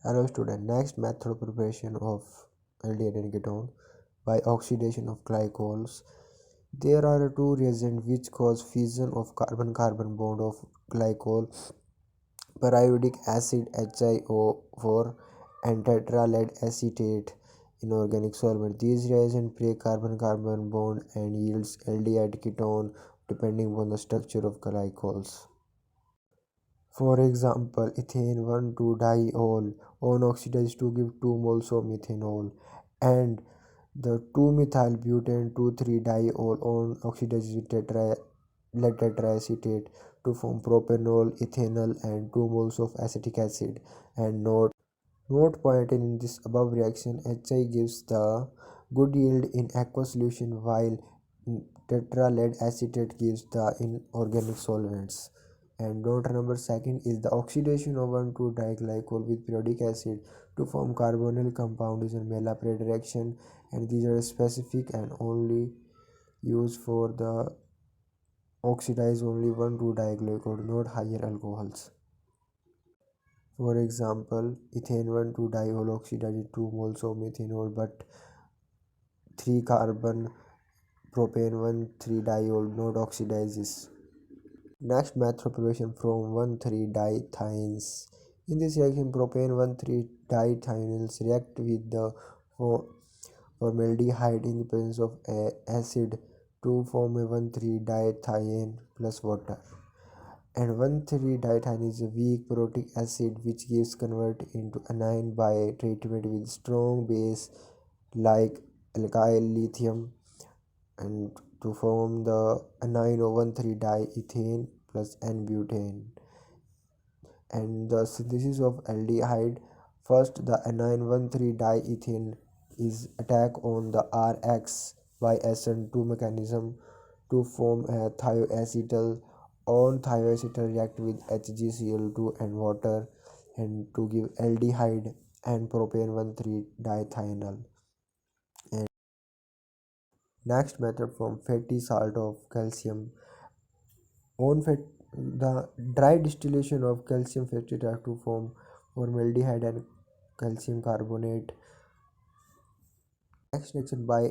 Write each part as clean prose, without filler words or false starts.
Hello student, next method of preparation of aldehyde and ketone by oxidation of glycols. There are two reagents which cause fission of carbon-carbon bond of glycol, periodic acid HiO4 and tetralead acetate in organic solvent. These reagents break carbon-carbon bond and yields aldehyde ketone depending on the structure of glycols. For example, ethane 1,2-diol on oxidized to give 2 moles of methanol, and the 2-methyl-butane 2,3-diol on oxidized with lead tetraacetate to form propanol, ethanol, and 2 moles of acetic acid. And note pointed in this above reaction, HI gives the good yield in aqueous solution while tetralead acetate gives the inorganic solvents. And note number second is the oxidation of 1,2-diglycol with periodic acid to form carbonyl compound is a Malaprade reaction, and these are specific and only used for the oxidize only 1,2-diglycol, not higher alcohols. For example, ethane 1,2-diol oxidizes 2 moles of methanol but 3 carbon propane 1,3-diol not oxidizes. Next method of preparation from 1,3-dithiones. In this reaction, propane 1,3-dithiones react with the formaldehyde in the presence of acid to form a 1,3-dithione plus water. And 1,3-dithione is a weak protic acid which gives convert into anion by treatment with strong base like alkyl lithium, and to form the anion of 1,3-diethane plus N-butane. And the synthesis of aldehyde, first the anion 1,3-diethane is attack on the RX by SN2 mechanism to form a thioacetal. On thioacetal react with HgCl2 and water and to give aldehyde and propane 1,3-dithionyl. And next method from fatty salt of calcium. On fat, the dry distillation of calcium acetate to form formaldehyde and calcium carbonate. Next reaction by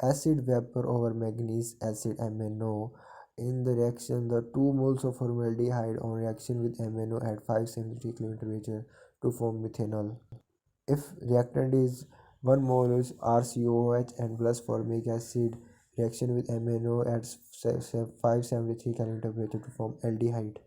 acid vapor over manganese acid MnO. In the reaction, the 2 moles of formaldehyde on reaction with MnO at 573 kilo temperature to form methanol. If reactant is 1 mole is RCOH and plus formic acid, reaction with MnO at 573 Kelvin temperature to form aldehyde.